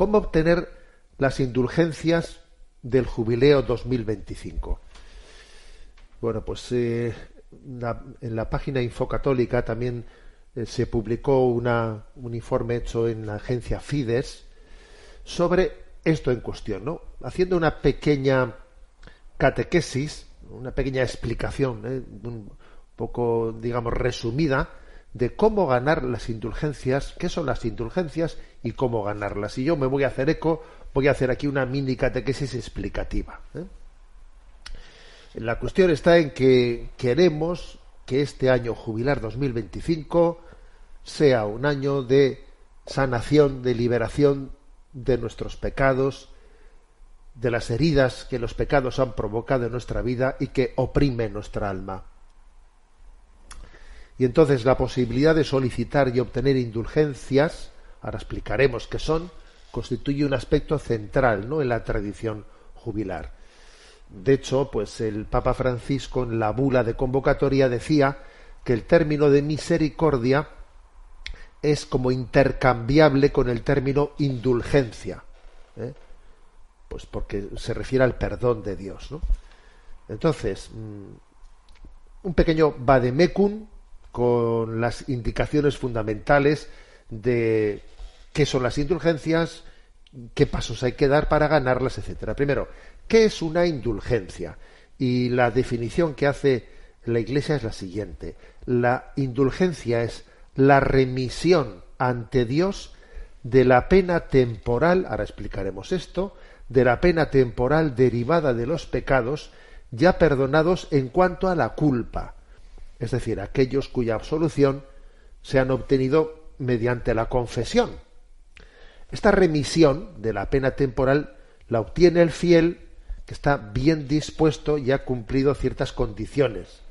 ¿Cómo obtener las indulgencias del Jubileo 2025? Bueno, pues en la página Infocatólica también se publicó un informe hecho en la agencia Fides sobre esto en cuestión, ¿no? Haciendo una pequeña catequesis, una pequeña explicación, un poco, digamos, resumida, de cómo ganar las indulgencias, qué son las indulgencias y cómo ganarlas. Y yo me voy a hacer eco, voy a hacer aquí una mini catequesis explicativa. La cuestión está en que queremos que este año jubilar 2025 sea un año de sanación, de liberación de nuestros pecados, de las heridas que los pecados han provocado en nuestra vida y que oprimen nuestra alma. Y entonces la posibilidad de solicitar y obtener indulgencias, ahora explicaremos qué son, constituye un aspecto central, ¿no?, en la tradición jubilar. De hecho, pues el Papa Francisco en la bula de convocatoria decía que el término de misericordia es como intercambiable con el término indulgencia, pues porque se refiere al perdón de Dios, ¿no? Entonces, un pequeño vademecum con las indicaciones fundamentales de qué son las indulgencias, qué pasos hay que dar para ganarlas, etcétera. Primero, ¿qué es una indulgencia? Y la definición que hace la Iglesia es la siguiente: la indulgencia es la remisión ante Dios de la pena temporal, ahora explicaremos esto, de la pena temporal derivada de los pecados ya perdonados en cuanto a la culpa, es decir, aquellos cuya absolución se han obtenido mediante la confesión. Esta remisión de la pena temporal la obtiene el fiel que está bien dispuesto y ha cumplido ciertas condiciones,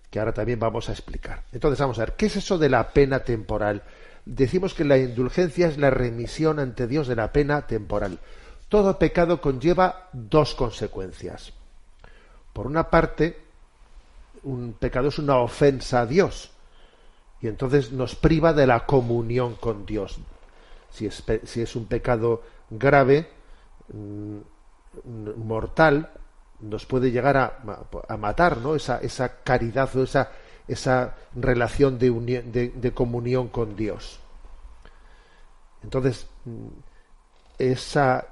que ahora también vamos a explicar. Entonces vamos a ver, ¿qué es eso de la pena temporal? Decimos que la indulgencia es la remisión ante Dios de la pena temporal. Todo pecado conlleva dos consecuencias. Por una parte, un pecado es una ofensa a Dios y entonces nos priva de la comunión con Dios. Si es un pecado grave, mortal, nos puede llegar a matar, ¿no? Esa caridad o esa relación de comunión con Dios. Entonces, esa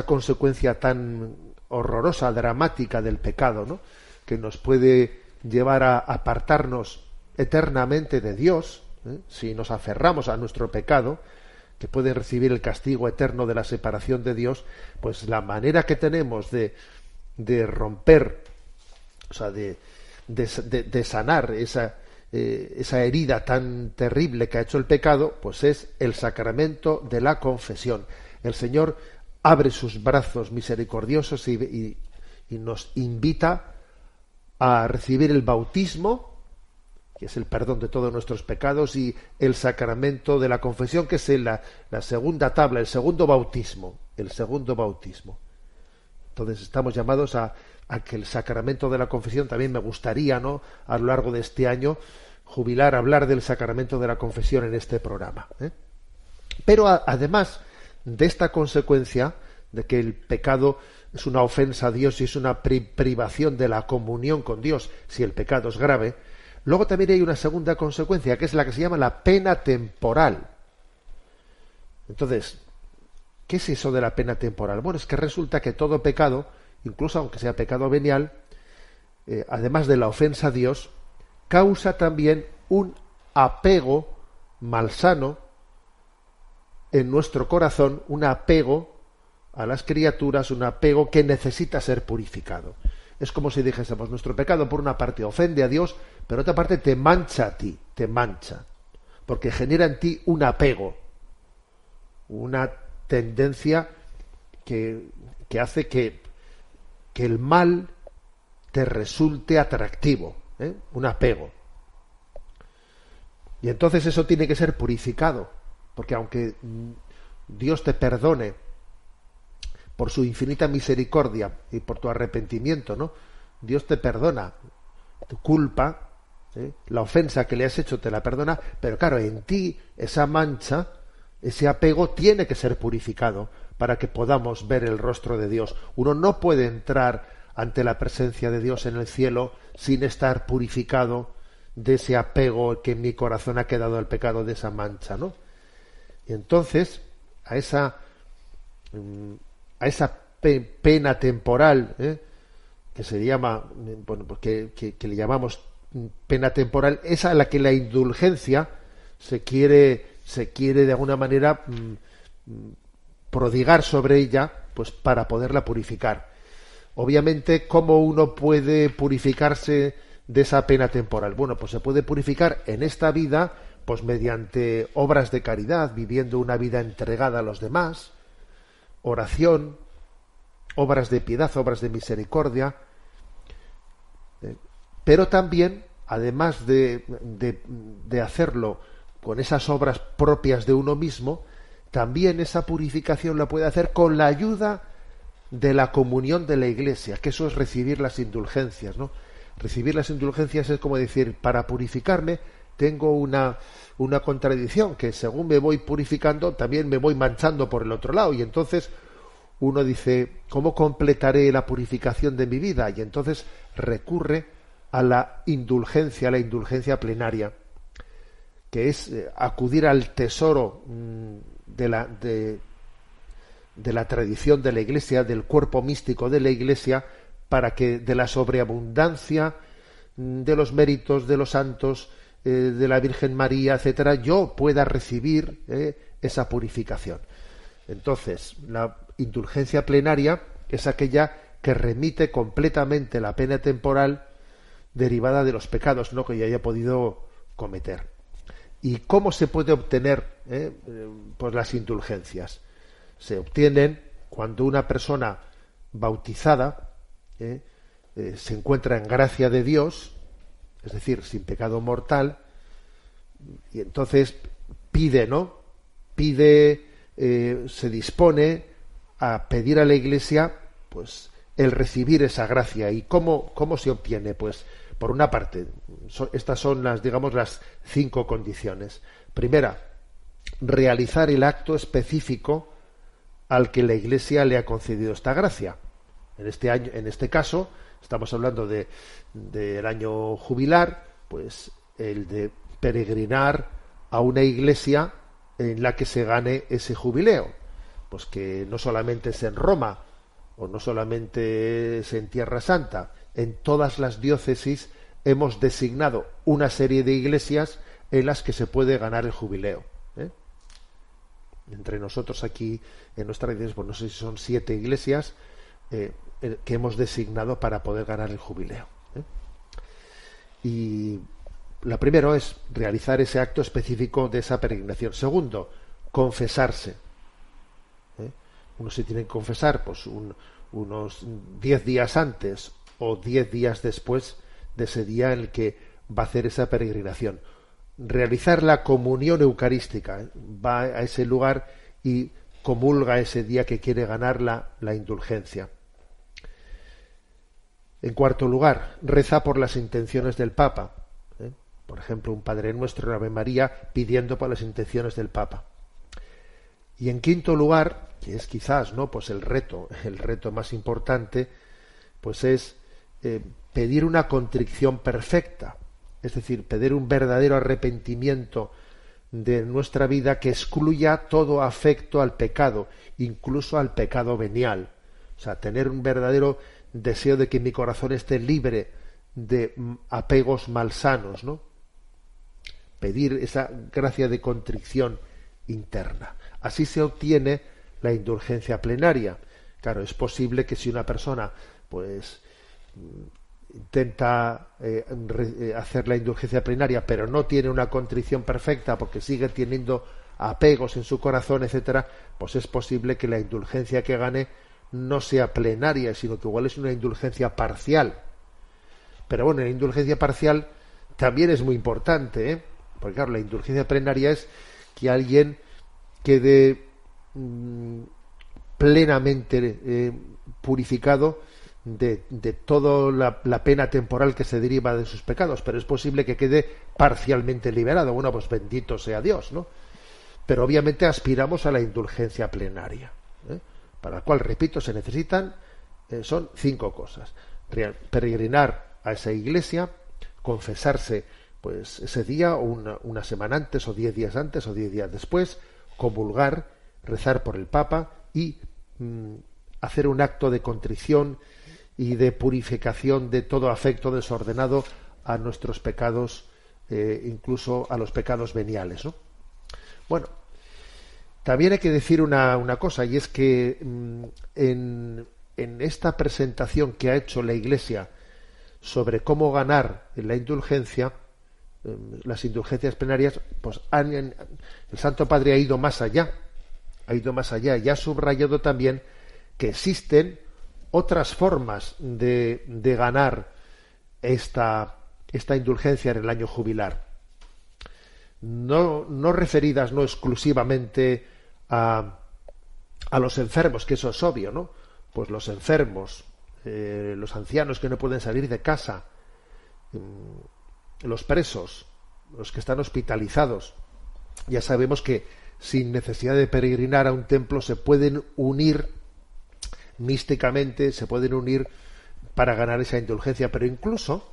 consecuencia tan horrorosa, dramática del pecado, ¿no?, que nos puede llevar a apartarnos eternamente de Dios, si nos aferramos a nuestro pecado, que puede recibir el castigo eterno de la separación de Dios, pues la manera que tenemos de romper, o sea, de sanar esa herida tan terrible que ha hecho el pecado, pues es el sacramento de la confesión. El Señor abre sus brazos misericordiosos y nos invita a recibir el bautismo, que es el perdón de todos nuestros pecados, y el sacramento de la confesión, que es la segunda tabla, el segundo bautismo. Entonces estamos llamados a que el sacramento de la confesión, también me gustaría, ¿no?, a lo largo de este año, hablar del sacramento de la confesión en este programa. Pero además de esta consecuencia, de que el pecado es una ofensa a Dios y es una privación de la comunión con Dios, si el pecado es grave, luego también hay una segunda consecuencia, que es la que se llama la pena temporal. Entonces, ¿qué es eso de la pena temporal? Bueno, es que resulta que todo pecado, incluso aunque sea pecado venial, además de la ofensa a Dios, causa también un apego malsano en nuestro corazón, un apego a las criaturas, un apego que necesita ser purificado. Es como si dijésemos, nuestro pecado por una parte ofende a Dios, pero otra parte te mancha a ti, te mancha, porque genera en ti un apego, una tendencia que hace que el mal te resulte atractivo, un apego. Y entonces eso tiene que ser purificado, porque aunque Dios te perdone por su infinita misericordia y por tu arrepentimiento, ¿no?, Dios te perdona tu culpa, la ofensa que le has hecho te la perdona, pero claro, en ti esa mancha Ese apego tiene que ser purificado para que podamos ver el rostro de Dios. Uno no puede entrar ante la presencia de Dios en el cielo sin estar purificado de ese apego que en mi corazón ha quedado el pecado, de esa mancha, ¿no? Y entonces, a esa pena temporal, que se llama, bueno, pues que le llamamos pena temporal, es a la que la indulgencia se quiere de alguna manera prodigar sobre ella, pues para poderla purificar. Obviamente, ¿cómo uno puede purificarse de esa pena temporal? Bueno, pues se puede purificar en esta vida, pues mediante obras de caridad, viviendo una vida entregada a los demás, oración, obras de piedad, obras de misericordia, pero también, además de hacerlo con esas obras propias de uno mismo, también esa purificación la puede hacer con la ayuda de la comunión de la Iglesia, que eso es recibir las indulgencias, ¿no? Recibir las indulgencias es como decir, para purificarme tengo una contradicción, que según me voy purificando también me voy manchando por el otro lado, y entonces uno dice, ¿cómo completaré la purificación de mi vida? Y entonces recurre a la indulgencia plenaria, que es acudir al tesoro de la tradición de la Iglesia, del cuerpo místico de la Iglesia, para que de la sobreabundancia de los méritos de los santos, de la Virgen María, etcétera, yo pueda recibir esa purificación. Entonces, la indulgencia plenaria es aquella que remite completamente la pena temporal derivada de los pecados, ¿no?, que ya haya podido cometer. ¿Y cómo se puede obtener pues las indulgencias? Se obtienen cuando una persona bautizada se encuentra en gracia de Dios, es decir, sin pecado mortal, y entonces pide, se dispone a pedir a la Iglesia, pues, el recibir esa gracia. ¿Y cómo se obtiene? Pues, por una parte, estas son las 5 condiciones. Primera, realizar el acto específico al que la Iglesia le ha concedido esta gracia. En este caso, estamos hablando del año jubilar, pues el de peregrinar a una iglesia en la que se gane ese jubileo. Pues que no solamente es en Roma, o no solamente es en Tierra Santa, en todas las diócesis hemos designado una serie de iglesias en las que se puede ganar el jubileo. Entre nosotros aquí, en nuestra iglesia, pues no sé si son 7 iglesias que hemos designado para poder ganar el jubileo. Y la primera es realizar ese acto específico de esa peregrinación. Segundo, confesarse. Uno se tiene que confesar pues unos 10 días antes o 10 días después de ese día en el que va a hacer esa peregrinación. Realizar la comunión eucarística. Va a ese lugar y comulga ese día que quiere ganar la indulgencia. En cuarto lugar, reza por las intenciones del Papa. Por ejemplo, un Padre Nuestro, una Ave María, pidiendo por las intenciones del Papa. Y en quinto lugar, que es quizás pues el reto más importante, pues es pedir una contrición perfecta, es decir, pedir un verdadero arrepentimiento de nuestra vida que excluya todo afecto al pecado, incluso al pecado venial. O sea, tener un verdadero deseo de que mi corazón esté libre de apegos malsanos, ¿no? Pedir esa gracia de contrición interna. Así se obtiene la indulgencia plenaria. Claro, es posible que si una persona pues intenta hacer la indulgencia plenaria, pero no tiene una contrición perfecta porque sigue teniendo apegos en su corazón, etcétera, pues es posible que la indulgencia que gane no sea plenaria, sino que igual es una indulgencia parcial. Pero bueno, la indulgencia parcial también es muy importante, porque claro, la indulgencia plenaria es que alguien quede plenamente purificado de toda la pena temporal que se deriva de sus pecados, pero es posible que quede parcialmente liberado. Bueno, pues bendito sea Dios, ¿no? pero obviamente aspiramos a la indulgencia plenaria, para la cual, repito, se necesitan, son 5 cosas. Peregrinar a esa iglesia, confesarse pues ese día o una semana antes o 10 días antes o 10 días después, comulgar, rezar por el Papa y hacer un acto de contrición y de purificación de todo afecto desordenado a nuestros pecados, incluso a los pecados veniales, ¿no? Bueno, también hay que decir una cosa, y es que en esta presentación que ha hecho la Iglesia sobre cómo ganar la indulgencia, las indulgencias plenarias, pues el Santo Padre ha ido más allá y ha subrayado también que existen otras formas de ganar esta indulgencia en el año jubilar, no referidas no exclusivamente a los enfermos, que eso es obvio, ¿no? Pues los enfermos, los ancianos que no pueden salir de casa, los presos, los que están hospitalizados. Ya sabemos que sin necesidad de peregrinar a un templo se pueden unir místicamente, se pueden unir para ganar esa indulgencia, pero incluso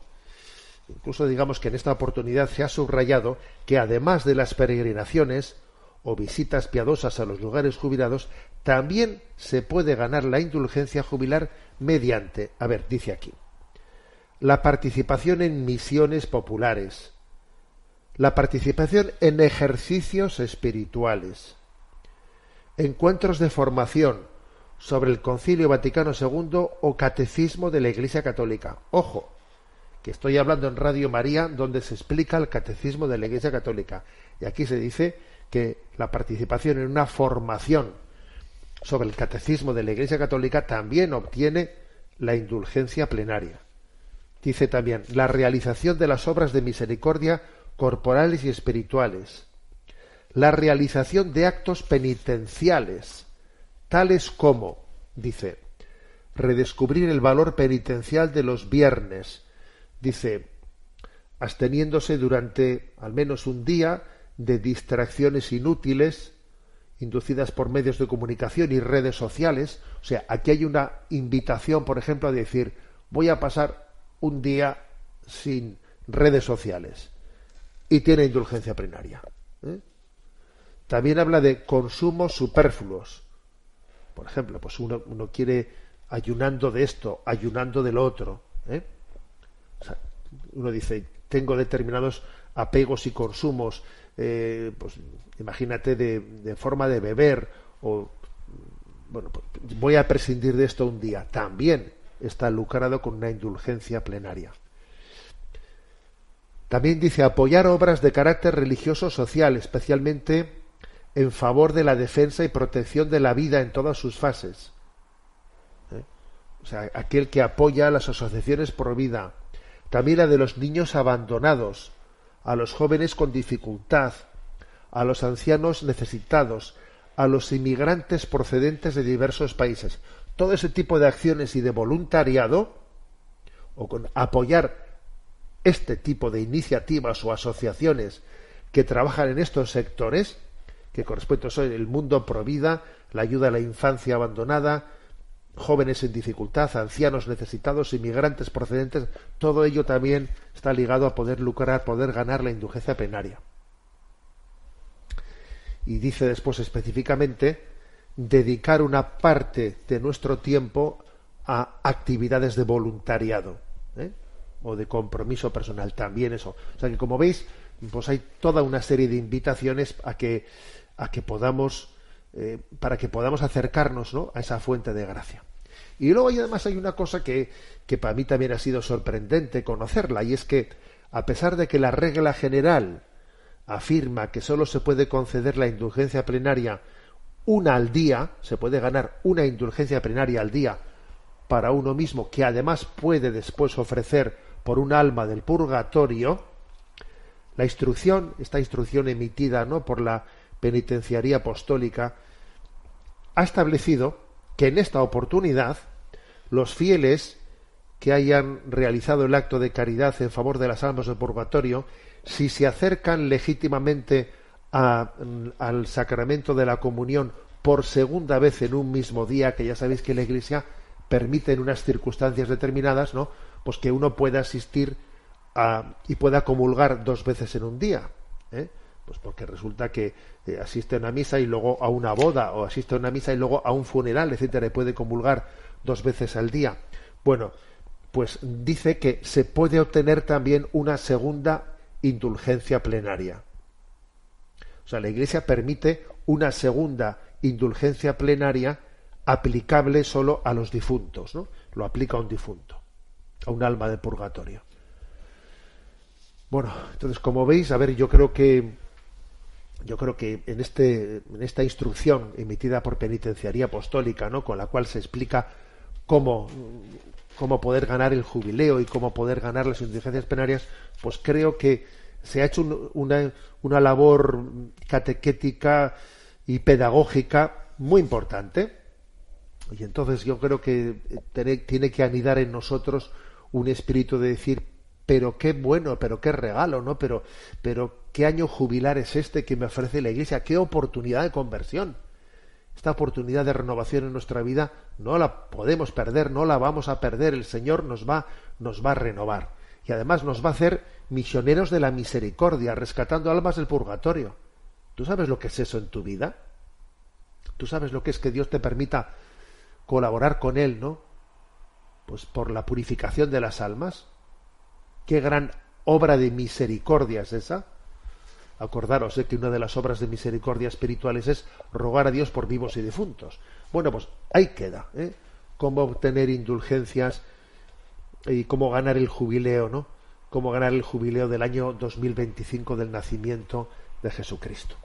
digamos que en esta oportunidad se ha subrayado que además de las peregrinaciones o visitas piadosas a los lugares jubilados, también se puede ganar la indulgencia jubilar mediante, dice aquí, la participación en misiones populares, la participación en ejercicios espirituales, encuentros de formación sobre el Concilio Vaticano II o Catecismo de la Iglesia Católica. Ojo, que estoy hablando en Radio María, donde se explica el Catecismo de la Iglesia Católica. Y aquí se dice que la participación en una formación sobre el Catecismo de la Iglesia Católica también obtiene la indulgencia plenaria. Dice también la realización de las obras de misericordia corporales y espirituales, la realización de actos penitenciales, tales como, dice, redescubrir el valor penitencial de los viernes, dice, absteniéndose durante al menos un día de distracciones inútiles inducidas por medios de comunicación y redes sociales. O sea, aquí hay una invitación, por ejemplo, a decir, voy a pasar un día sin redes sociales, y tiene indulgencia plenaria. También habla de consumos superfluos. Por ejemplo, pues uno quiere ayunando de esto, ayunando de lo otro. O sea, uno dice, tengo determinados apegos y consumos, pues imagínate de forma de beber, o bueno, pues voy a prescindir de esto un día. También está lucrado con una indulgencia plenaria. También dice apoyar obras de carácter religioso social, especialmente en favor de la defensa y protección de la vida en todas sus fases. O sea, aquel que apoya a las asociaciones pro vida, también la de los niños abandonados, a los jóvenes con dificultad, a los ancianos necesitados, a los inmigrantes procedentes de diversos países. Todo ese tipo de acciones y de voluntariado, o con apoyar este tipo de iniciativas o asociaciones que trabajan en estos sectores, que con respecto a el mundo pro vida, la ayuda a la infancia abandonada, jóvenes en dificultad, ancianos necesitados, inmigrantes procedentes, todo ello también está ligado a poder lucrar, poder ganar la indulgencia plenaria. Y dice después específicamente, dedicar una parte de nuestro tiempo a actividades de voluntariado, o de compromiso personal, también eso. O sea que, como veis, pues hay toda una serie de invitaciones a que podamos, para que podamos acercarnos, ¿no?, a esa fuente de gracia. Y luego además hay una cosa que para mí también ha sido sorprendente conocerla, y es que, a pesar de que la regla general afirma que solo se puede conceder la indulgencia plenaria una al día, se puede ganar una indulgencia plenaria al día para uno mismo, que además puede después ofrecer por un alma del purgatorio, esta instrucción emitida, ¿no?, por la Penitenciaría Apostólica, ha establecido que en esta oportunidad los fieles que hayan realizado el acto de caridad en favor de las almas del purgatorio, si se acercan legítimamente al sacramento de la comunión por segunda vez en un mismo día, que ya sabéis que la Iglesia permite en unas circunstancias determinadas, ¿no?, pues que uno pueda asistir y pueda comulgar 2 veces en un día, ¿eh? Pues porque resulta que asiste a una misa y luego a una boda, o asiste a una misa y luego a un funeral, etcétera, y puede comulgar 2 veces al día. Bueno, pues dice que se puede obtener también una segunda indulgencia plenaria. O sea, la Iglesia permite una segunda indulgencia plenaria aplicable solo a los difuntos, ¿no? Lo aplica a un difunto, a un alma de purgatorio. Bueno, entonces, como veis, a ver, yo creo que en esta instrucción emitida por Penitenciaría Apostólica, ¿no?, con la cual se explica cómo poder ganar el jubileo y cómo poder ganar las indulgencias plenarias, pues creo que se ha hecho una labor catequética y pedagógica muy importante. Y entonces yo creo que tiene que anidar en nosotros un espíritu de decir, pero qué bueno, pero qué regalo, ¿no? Pero qué año jubilar es este que me ofrece la Iglesia, qué oportunidad de conversión. Esta oportunidad de renovación en nuestra vida no la podemos perder, no la vamos a perder. El Señor nos va a renovar. Y además nos va a hacer misioneros de la misericordia, rescatando almas del purgatorio. ¿Tú sabes lo que es eso en tu vida? ¿Tú sabes lo que es que Dios te permita colaborar con Él, ¿no?, pues por la purificación de las almas? Qué gran obra de misericordia es esa. Acordaros que una de las obras de misericordia espirituales es rogar a Dios por vivos y difuntos. Bueno, pues ahí queda, ¿eh?, cómo obtener indulgencias y cómo ganar el jubileo, ¿no? Cómo ganar el jubileo del año 2025 del nacimiento de Jesucristo.